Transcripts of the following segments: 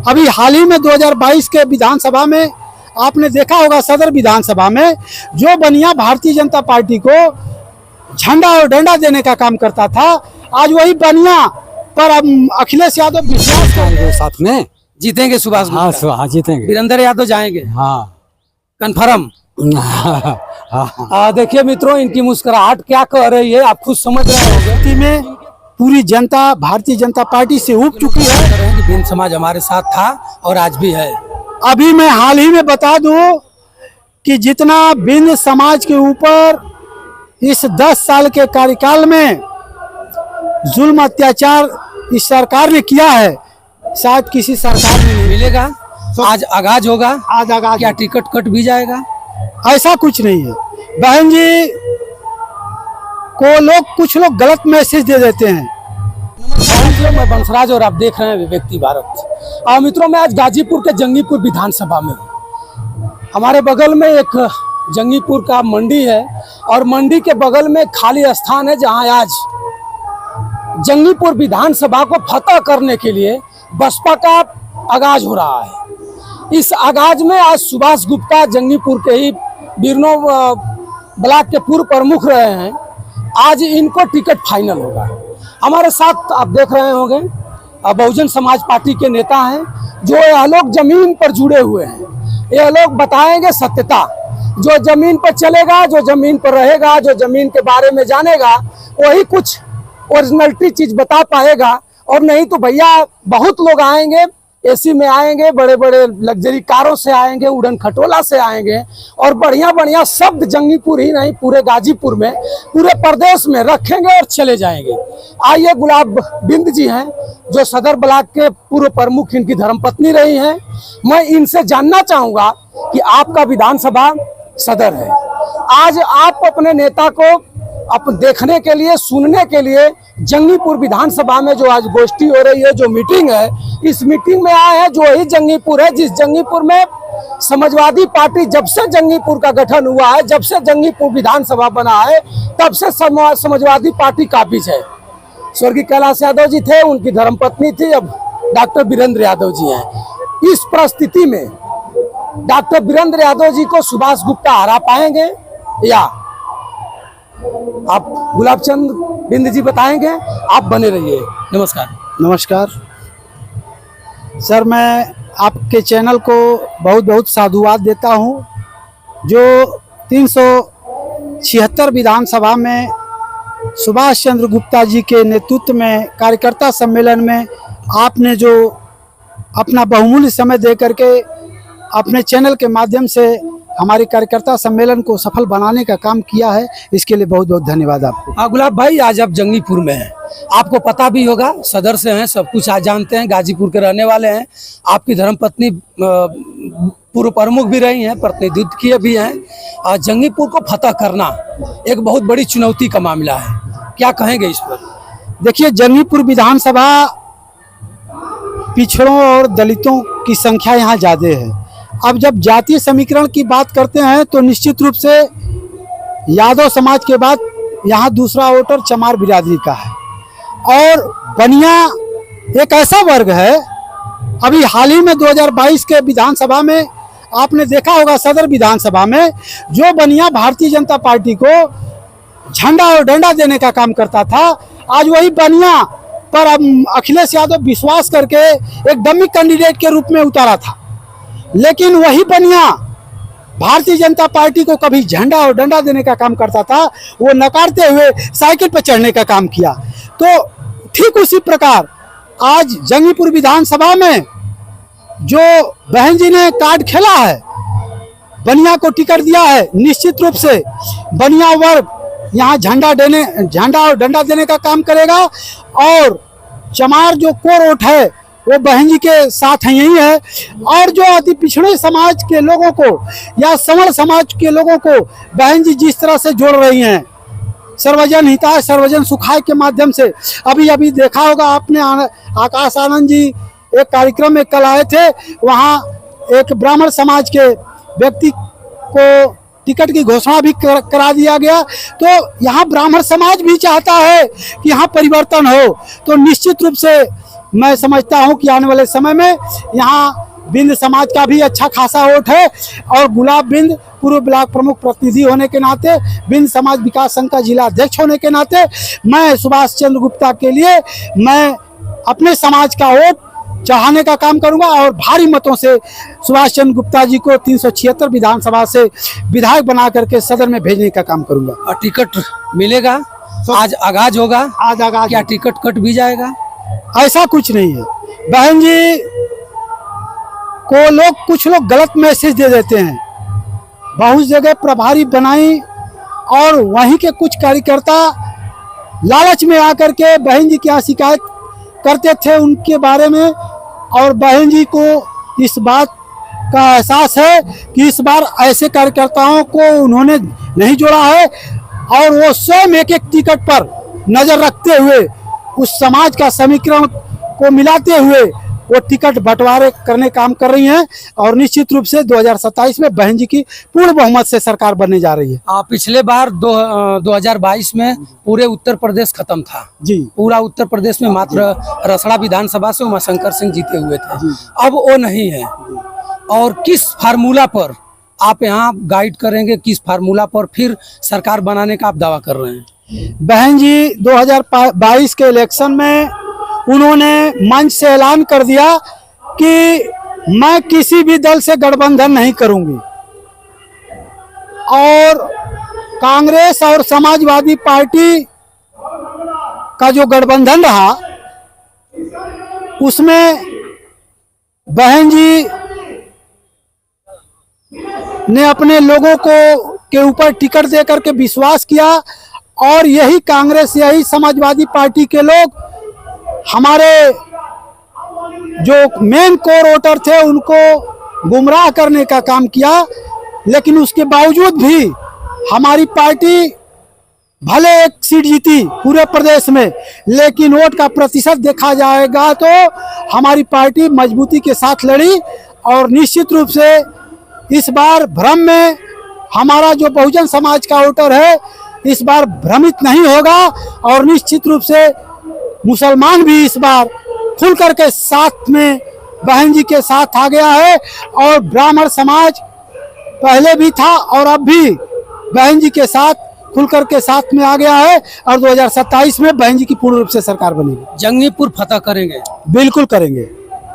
अभी हाल ही में 2022 के विधानसभा में आपने देखा होगा, सदर विधानसभा में जो बनिया भारतीय जनता पार्टी को झंडा और डंडा देने का काम करता था, आज वही बनिया पर अब अखिलेश यादव विश्वास करेंगे, साथ में जीतेंगे सुभाष गुप्ता। हाँ जीतेंगे। वीरेंद्र यादव जाएंगे, हाँ कन्फर्म। देखिए मित्रों, इनकी मुस्कुराहट क्या कह रही है, आप खुद समझ रहे होंगे। में पूरी जनता भारतीय जनता पार्टी से उब चुकी है। बिंद समाज हमारे साथ था और आज भी है। अभी मैं हाल ही में बता दूं कि जितना बिंद समाज के ऊपर इस 10 साल के कार्यकाल में जुल्म अत्याचार इस सरकार ने किया है, शायद किसी सरकार में नहीं मिलेगा। आज आगाज होगा, आज आगाज क्या टिकट कट भी जाएगा? ऐसा कुछ नहीं है। बहन जी को कुछ लोग गलत मैसेज दे देते हैं। मैं बंसराज और आप देख रहे हैं व्यक्ति भारत। मित्रों, मैं आज गाजीपुर के जंगीपुर विधानसभा में हूँ। हमारे बगल में एक जंगीपुर का मंडी है और मंडी के बगल में खाली स्थान है जहां आज जंगीपुर विधानसभा को फतह करने के लिए बसपा का आगाज हो रहा है। इस आगाज में आज सुभाष गुप्ता जंगीपुर के ही बिरनो ब्लॉक के पूर्व प्रमुख रहे हैं। आज इनको टिकट फाइनल होगा। हमारे साथ आप देख रहे होंगे बहुजन समाज पार्टी के नेता हैं, जो यह लोग जमीन पर जुड़े हुए हैं। यह लोग बताएंगे सत्यता। जो जमीन पर चलेगा, जो जमीन पर रहेगा, जो जमीन के बारे में जानेगा, वही कुछ ओरिजिनलिटी चीज बता पाएगा। और नहीं तो भैया बहुत लोग आएंगे, एसी में आएंगे, बड़े बड़े लग्जरी कारों से आएंगे, उड़न खटोला से आएंगे और बढ़िया बढ़िया शब्द जंगीपुर ही नहीं पूरे गाजीपुर में, पूरे प्रदेश में रखेंगे और चले जाएंगे। आइए, गुलाब बिंद जी हैं जो सदर ब्लॉक के पूर्व प्रमुख, इनकी धर्मपत्नी रही हैं। मैं इनसे जानना चाहूंगा कि आपका विधानसभा सदर है, आज आप अपने नेता को देखने के लिए, सुनने के लिए जंगीपुर विधानसभा में जो आज गोष्ठी हो रही है, जो मीटिंग है, इस मीटिंग में आए हैं जो ही जंगीपुर है जिस जंगीपुर में समाजवादी पार्टी जब से जंगीपुर का गठन हुआ है, जब से जंगीपुर विधानसभा बना है, तब से समाजवादी पार्टी काबिज है। स्वर्गीय कैलाश यादव जी थे, उनकी धर्मपत्नी थी, अब डॉक्टर वीरेंद्र यादव जी हैं। इस परिस्थिति में डॉक्टर वीरेंद्र यादव जी को सुभाष गुप्ता हरा पाएंगे या आप गुलाबचंद बिंद जी बताएंगे? आप बने रहिए। नमस्कार। नमस्कार सर, मैं आपके चैनल को बहुत बहुत साधुवाद देता हूं। जो 376 विधानसभा में सुभाष चंद्र गुप्ता जी के नेतृत्व में कार्यकर्ता सम्मेलन में आपने जो अपना बहुमूल्य समय दे करके अपने चैनल के माध्यम से हमारे कार्यकर्ता सम्मेलन को सफल बनाने का काम किया है, इसके लिए बहुत बहुत धन्यवाद आपको। गुलाब भाई, आज आप जंगीपुर में हैं, आपको पता भी होगा, सदर से हैं, सब कुछ आज जानते हैं, गाजीपुर के रहने वाले हैं। आपकी धर्मपत्नी पूर्व प्रमुख भी रही हैं, प्रतिनिधित्व किए भी हैं। जंगीपुर को फतह करना एक बहुत बड़ी चुनौती का मामला है, क्या कहेंगे इस पर? देखिए, जंगीपुर विधानसभा पिछड़ों और दलितों की संख्या यहाँ ज़्यादा है। अब जब जातीय समीकरण की बात करते हैं तो निश्चित रूप से यादव समाज के बाद यहाँ दूसरा वोटर चमार बिरादरी का है। और बनिया एक ऐसा वर्ग है, अभी हाल ही में 2022 के विधानसभा में आपने देखा होगा, सदर विधानसभा में जो बनिया भारतीय जनता पार्टी को झंडा और डंडा देने का काम करता था, आज वही बनिया पर अब अखिलेश यादव विश्वास करके एक डमी कैंडिडेट के रूप में उतारा था। लेकिन वही बनिया भारतीय जनता पार्टी को कभी झंडा और डंडा देने का काम करता था, वो नकारते हुए साइकिल पर चढ़ने का काम किया। तो ठीक उसी प्रकार आज जंगीपुर विधानसभा में जो बहन जी ने कार्ड खेला है, बनिया को टिकट दिया है, निश्चित रूप से बनिया वर्ग यहाँ झंडा और डंडा देने का काम करेगा। और चमार जो कोर वोट है वो बहन जी के साथ यही है। और जो अति पिछड़े समाज के लोगों को या सवर्ण समाज के लोगों को बहन जी जिस तरह से जोड़ रही हैं, सर्वजन हिताय सर्वजन सुखाय के माध्यम से, अभी देखा होगा आपने, आकाश आनंद जी एक कार्यक्रम में कल आए थे, वहाँ एक ब्राह्मण समाज के व्यक्ति को टिकट की घोषणा भी करा दिया गया। तो यहाँ ब्राह्मण समाज भी चाहता है कि यहाँ परिवर्तन हो। तो निश्चित रूप से मैं समझता हूं कि आने वाले समय में यहाँ बिंद समाज का भी अच्छा खासा वोट है। और गुलाब बिंद पूर्व ब्लॉक प्रमुख प्रतिनिधि होने के नाते, बिंद समाज विकास संघ का जिला अध्यक्ष होने के नाते, मैं सुभाष चंद्र गुप्ता के लिए मैं अपने समाज का वोट चढ़ाने का काम करूंगा और भारी मतों से सुभाष चंद्र गुप्ता जी को 376 विधानसभा से विधायक बना करके सदन में भेजने का काम करूंगा। और टिकट मिलेगा? आज आगाज होगा, आज आगाज क्या टिकट कट भी जाएगा? ऐसा कुछ नहीं है। बहन जी को कुछ लोग गलत मैसेज दे देते हैं। बहुत जगह प्रभारी बनाई और वहीं के कुछ कार्यकर्ता लालच में आकर के बहन जी की यहाँ शिकायत करते थे उनके बारे में। और बहन जी को इस बात का एहसास है कि इस बार ऐसे कार्यकर्ताओं को उन्होंने नहीं जोड़ा है और वो स्वयं एक एक टिकट पर नजर रखते हुए उस समाज का समीकरण को मिलाते हुए वो टिकट बंटवारे करने काम कर रही हैं। और निश्चित रूप से 2027 में बहन जी की पूर्ण बहुमत से सरकार बनने जा रही है। पिछले बार 2022 में पूरे उत्तर प्रदेश खत्म था जी। पूरा उत्तर प्रदेश में मात्र रसड़ा विधानसभा से उमाशंकर सिंह जीते हुए थे। अब वो नहीं है। और किस फार्मूला पर आप यहाँ गाइड करेंगे, किस फार्मूला पर फिर सरकार बनाने का आप दावा कर रहे हैं? बहन जी 2022 के इलेक्शन में उन्होंने मंच से ऐलान कर दिया कि मैं किसी भी दल से गठबंधन नहीं करूंगी। और कांग्रेस और समाजवादी पार्टी का जो गठबंधन रहा उसमें बहन जी ने अपने लोगों को के ऊपर टिकट देकर के विश्वास किया। और यही कांग्रेस, यही समाजवादी पार्टी के लोग हमारे जो मेन कोर वोटर थे उनको गुमराह करने का काम किया। लेकिन उसके बावजूद भी हमारी पार्टी भले एक सीट जीती पूरे प्रदेश में, लेकिन वोट का प्रतिशत देखा जाएगा तो हमारी पार्टी मजबूती के साथ लड़ी। और निश्चित रूप से इस बार भ्रम में हमारा जो बहुजन समाज का वोटर है इस बार भ्रमित नहीं होगा। और निश्चित रूप से मुसलमान भी इस बार खुल करके साथ में बहन जी के साथ आ गया है। और ब्राह्मण समाज पहले भी था और अब भी बहन जी के साथ खुलकर के साथ में आ गया है। और 2027 में बहन जी की पूर्ण रूप से सरकार बनेगी। जंगीपुर फतह करेंगे? बिल्कुल करेंगे।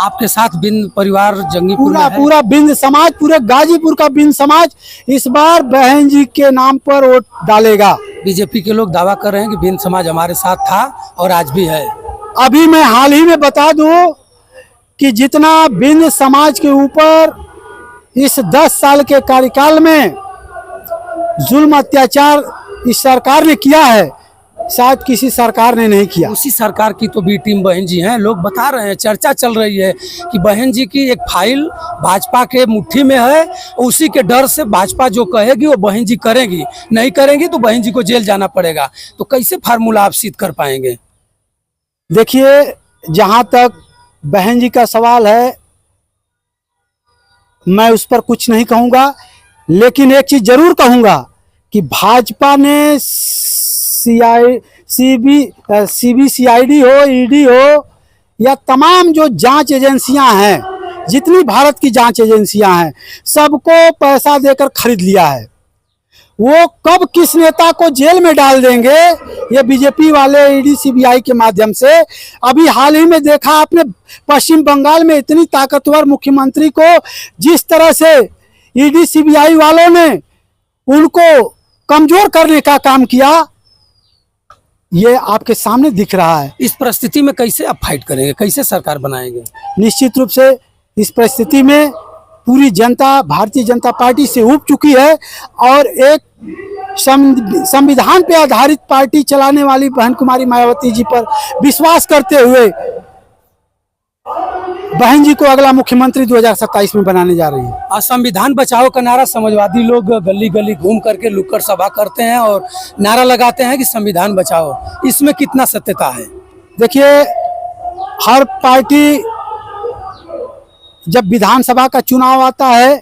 आपके साथ बिंद परिवार जंगीपुर पूरा में है? पूरा बिंद समाज, पूरे गाजीपुर का बिंद समाज इस बार बहन जी के नाम पर वोट डालेगा। बीजेपी के लोग दावा कर रहे हैं कि बिंद समाज हमारे साथ था और आज भी है। अभी मैं हाल ही में बता दूं कि जितना बिंद समाज के ऊपर इस 10 साल के कार्यकाल में जुल्म अत्याचार इस सरकार ने किया है, शायद किसी सरकार ने नहीं किया। उसी सरकार की तो बी टीम बहन जी हैं। लोग बता रहे हैं, चर्चा चल रही है कि बहन जी की एक फाइल भाजपा के मुट्ठी में है। उसी के डर से भाजपा जो कहेगी वो बहन जी करेगी, नहीं करेंगी तो बहन जी को जेल जाना पड़ेगा। तो कैसे फार्मूला आप सिद्ध कर पाएंगे? देखिए, जहां तक बहन जी का सवाल है मैं उस पर कुछ नहीं कहूंगा, लेकिन एक चीज जरूर कहूंगा कि भाजपा ने सीबीसीआईडी हो, ईडी हो या तमाम जो जांच एजेंसियां हैं, जितनी भारत की जांच एजेंसियां हैं, सबको पैसा देकर खरीद लिया है। वो कब किस नेता को जेल में डाल देंगे ये बीजेपी वाले ईडी सीबीआई के माध्यम से। अभी हाल ही में देखा आपने पश्चिम बंगाल में इतनी ताकतवर मुख्यमंत्री को जिस तरह से ईडी सीबीआई वालों ने उनको कमजोर करने का काम किया, ये आपके सामने दिख रहा है। इस परिस्थिति में कैसे आप फाइट करेंगे, कैसे सरकार बनाएंगे? निश्चित रूप से इस परिस्थिति में पूरी जनता भारतीय जनता पार्टी से उब चुकी है और एक संविधान पे आधारित पार्टी चलाने वाली बहन कुमारी मायावती जी पर विश्वास करते हुए बहन जी को अगला मुख्यमंत्री 2027 में बनाने जा रही है। और संविधान बचाओ का नारा समाजवादी लोग गली गली घूम करके लुक्कड़ सभा करते हैं और नारा लगाते हैं कि संविधान बचाओ, इसमें कितना सत्यता है? देखिए, हर पार्टी जब विधानसभा का चुनाव आता है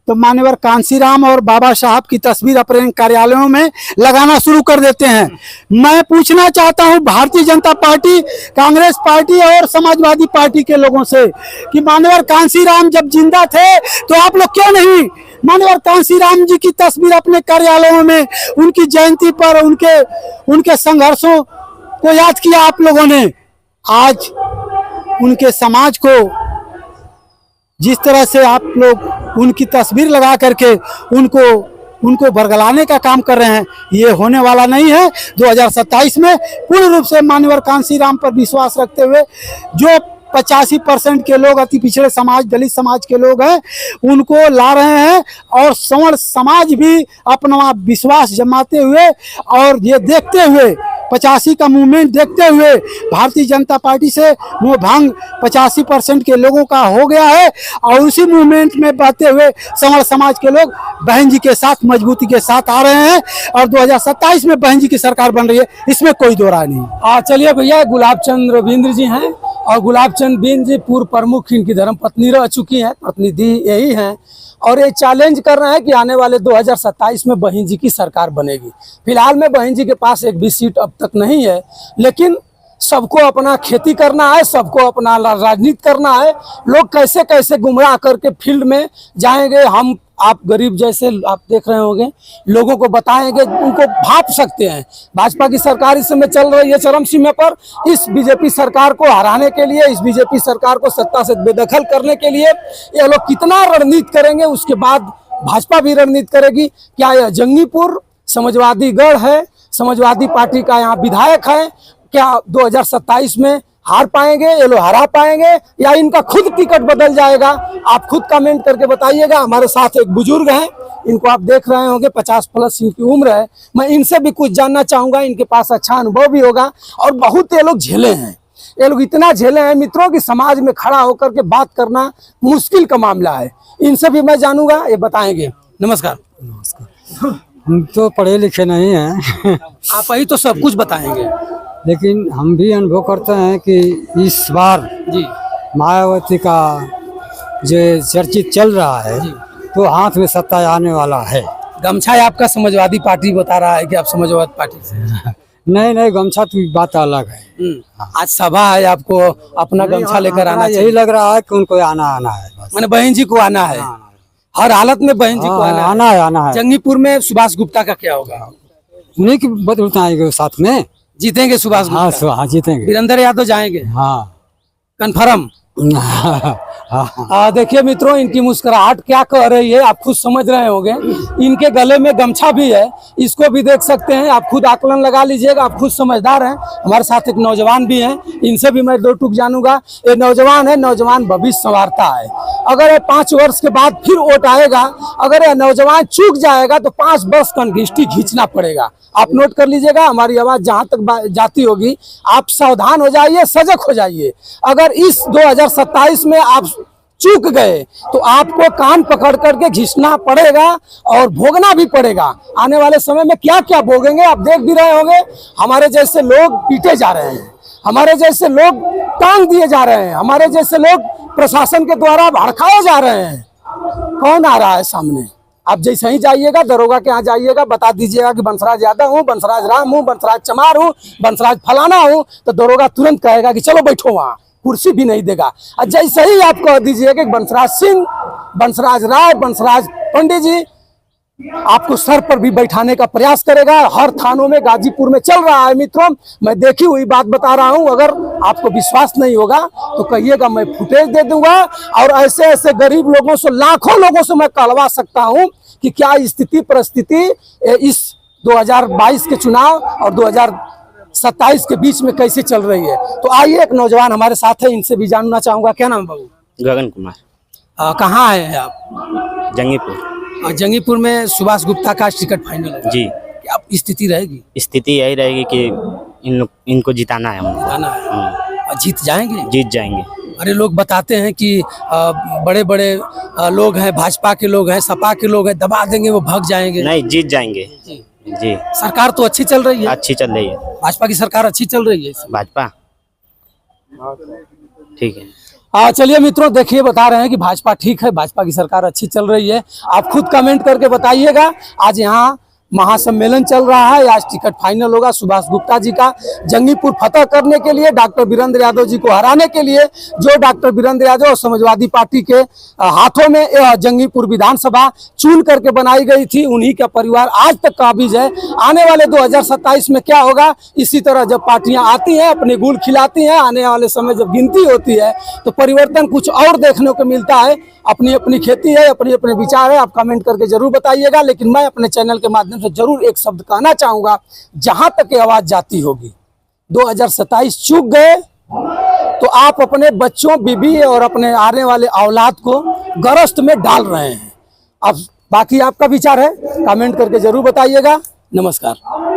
तो मान्यवर कांसीराम और बाबा साहब की तस्वीर अपने कार्यालयों में लगाना शुरू कर देते हैं। मैं पूछना चाहता हूं भारतीय जनता पार्टी, कांग्रेस पार्टी और समाजवादी पार्टी के लोगों से कि मान्यवर कांसीराम जब जिंदा थे तो आप लोग क्यों नहीं मान्यवर कांसीराम जी की तस्वीर अपने कार्यालयों में, उनकी जयंती पर उनके संघर्षों को याद किया आप लोगों ने। आज उनके समाज को जिस तरह से आप लोग उनकी तस्वीर लगा करके उनको बरगलाने का काम कर रहे हैं, ये होने वाला नहीं है। 2027 में पूर्ण रूप से मान्यवर कांसीराम पर विश्वास रखते हुए जो 85% के लोग अति पिछड़े समाज, दलित समाज के लोग हैं, उनको ला रहे हैं और सवर्ण समाज भी अपना विश्वास जमाते हुए और ये देखते हुए 85 का मूवमेंट देखते हुए भारतीय जनता पार्टी से मुंह भंग 85% के लोगों का हो गया है और उसी मूवमेंट में बहते हुए सवर्ण समाज के लोग बहन जी के साथ मजबूती के साथ आ रहे हैं और 2027 में बहन जी की सरकार बन रही है, इसमें कोई दो राय नहीं। चलिए भैया, गुलाब चंद रविंद्र जी हैं और गुलाब चंद बिंद जी पूर्व प्रमुख इनकी धर्म पत्नी रह चुकी हैं, प्रतिनिधि यही हैं और ये चैलेंज कर रहे हैं कि आने वाले 2027 में बहन जी की सरकार बनेगी। फिलहाल में बहन जी के पास एक भी सीट अब तक नहीं है, लेकिन सबको अपना खेती करना है, सबको अपना राजनीति करना है। लोग कैसे कैसे गुमराह करके फील्ड में जाएंगे, हम आप गरीब जैसे आप देख रहे होंगे लोगों को बताएंगे, उनको भाप सकते हैं। भाजपा की सरकार इस समय चल रही है चरम सीमा पर। इस बीजेपी सरकार को हराने के लिए, इस बीजेपी सरकार को सत्ता से बेदखल करने के लिए ये लोग कितना रणनीति करेंगे, उसके बाद भाजपा भी रणनीति करेगी। क्या यह जंगीपुर समाजवादी गढ़ है, समाजवादी पार्टी का यहाँ विधायक है, क्या 2027 में हार पाएंगे, ये लोग हरा पाएंगे या इनका खुद टिकट बदल जाएगा? आप खुद कमेंट करके बताइएगा। हमारे साथ एक बुजुर्ग हैं, इनको आप देख रहे होंगे, 50+ इनकी उम्र है। मैं इनसे भी कुछ जानना चाहूंगा, इनके पास अच्छा अनुभव भी होगा और बहुत ये लोग झेले हैं। ये लोग इतना झेले हैं मित्रों कि समाज में खड़ा होकर के बात करना मुश्किल का मामला है। इनसे भी मैं जानूंगा, ये बताएंगे। नमस्कार। नमस्कार। हम तो पढ़े लिखे नहीं हैं आप ही तो सब कुछ बताएंगे, लेकिन हम भी अनुभव करते हैं कि इस बार जी मायावती का जो चर्चित चल रहा है तो हाथ में सत्ता आने वाला है। गमछा आपका समाजवादी पार्टी बता रहा है कि आप समाजवादी पार्टी से? नहीं, गमछा तो बात अलग है। आज सभा है, आपको अपना गमछा लेकर आना चाहिए। यही लग रहा है कि उनको आना है, बस। मैंने बहन जी को आना है, हर हालत में बहन जी को आना है। जंगीपुर में सुभाष गुप्ता का क्या होगा? उन्हीं की बदलता आएंगे, साथ में जीतेंगे सुभाष गुप्ता। हाँ, जीतेंगे। वीरेंद्र यादव जाएंगे? हाँ, कन्फर्म। देखिए मित्रों, इनकी मुस्कुराहट क्या कह रही है आप खुद समझ रहे होंगे। इनके गले में गमछा भी है, इसको भी देख सकते हैं, आप खुद आकलन लगा लीजिएगा, आप खुद समझदार हैं। हमारे साथ एक नौजवान भी हैं, इनसे भी मैं दो टूक जानूंगा। ये नौजवान है, नौजवान भविष्य संवारता है। अगर ये 5 वर्ष के बाद फिर वोट आएगा, अगर यह नौजवान चूक जाएगा तो 5 वर्ष कंघिष्टी खींचना पड़ेगा। आप नोट कर लीजिएगा, हमारी आवाज जहां तक जाती होगी आप सावधान हो जाइए, सजग हो जाइए। अगर इस 2027 में आप चूक गए तो आपको कान पकड़ करके घिसना पड़ेगा और भोगना भी पड़ेगा। आने वाले समय में क्या क्या भोगेंगे आप देख भी रहे होंगे। हमारे जैसे लोग पीटे जा रहे हैं, हमारे जैसे लोग टांग दिए जा रहे हैं, हमारे जैसे लोग प्रशासन के द्वारा भड़काए जा रहे हैं। कौन आ रहा है सामने? आप जैसे ही जाइएगा, दरोगा के यहाँ जाइएगा, बता दीजिएगा कि बंसराज यादव हूँ, बंसराज राम हूँ, बंसराज चमार हूँ, बंसराज फलाना हूँ, तो दरोगा तुरंत कहेगा कि चलो बैठो वहाँ, कुर्सी भी नहीं देगा। और जैसे ही आप कह दीजिएगा कि बंसराज सिंह, बंसराज राय, बंसराज पंडित जी, आपको सर पर भी बैठाने का प्रयास करेगा। हर थानों में गाजीपुर में चल रहा है मित्रों, मैं देखी हुई बात बता रहा हूं। अगर आपको विश्वास नहीं होगा तो कहिएगा, मैं फुटेज दे दूंगा और ऐसे ऐसे गरीब लोगों से, लाखों लोगों से मैं कहलवा सकता हूं कि क्या स्थिति परिस्थिति इस 2022 के चुनाव और 2027 के बीच में कैसे चल रही है। तो आइए, एक नौजवान हमारे साथ है, इनसे भी जानना चाहूंगा। क्या नाम है बाबू? गगन कुमार। कहाँ आए हैं आप? जंगीपुर। जंगीपुर में सुभाष गुप्ता का टिकट फाइनल है जी। क्या स्थिति रहेगी? स्थिति यही रहेगी कि इनको जिताना है, हमको जिताना है। और जीत जाएंगे? जीत जाएंगे। अरे लोग बताते हैं कि बड़े बड़े लोग हैं, भाजपा के लोग हैं, सपा के लोग हैं, दबा देंगे वो भाग जाएंगे। नहीं, जीत जाएंगे जी। सरकार तो अच्छी चल रही है, अच्छी चल रही है, भाजपा की सरकार अच्छी चल रही है। भाजपा ठीक है। चलिए मित्रों, देखिए बता रहे हैं कि भाजपा ठीक है, भाजपा की सरकार अच्छी चल रही है। आप खुद कमेंट करके बताइएगा। आज यहाँ महासम्मेलन चल रहा है, आज टिकट फाइनल होगा सुभाष गुप्ता जी का। जंगीपुर फतह करने के लिए, डॉक्टर वीरेंद्र यादव जी को हराने के लिए, जो डॉक्टर वीरेंद्र यादव और समाजवादी पार्टी के हाथों में यह जंगीपुर विधानसभा चुन करके बनाई गई थी, उन्हीं का परिवार आज तक काबिज है। आने वाले 2027 में क्या होगा, इसी तरह जब पार्टियां आती हैं, अपने गुल खिलाती हैं, आने वाले समय जब गिनती होती है तो परिवर्तन कुछ और देखने को मिलता है। अपनी अपनी खेती है, अपने अपने विचार है, आप कमेंट करके जरूर बताइएगा। लेकिन मैं अपने चैनल के माध्यम से जरूर एक शब्द कहना चाहूंगा, जहां तक ये आवाज जाती होगी, 2027 चूक गए तो आप अपने बच्चों, बीबी और अपने आने वाले औलाद को गिरफ्त में डाल रहे हैं। अब बाकी आपका विचार है, कमेंट करके जरूर बताइएगा। नमस्कार।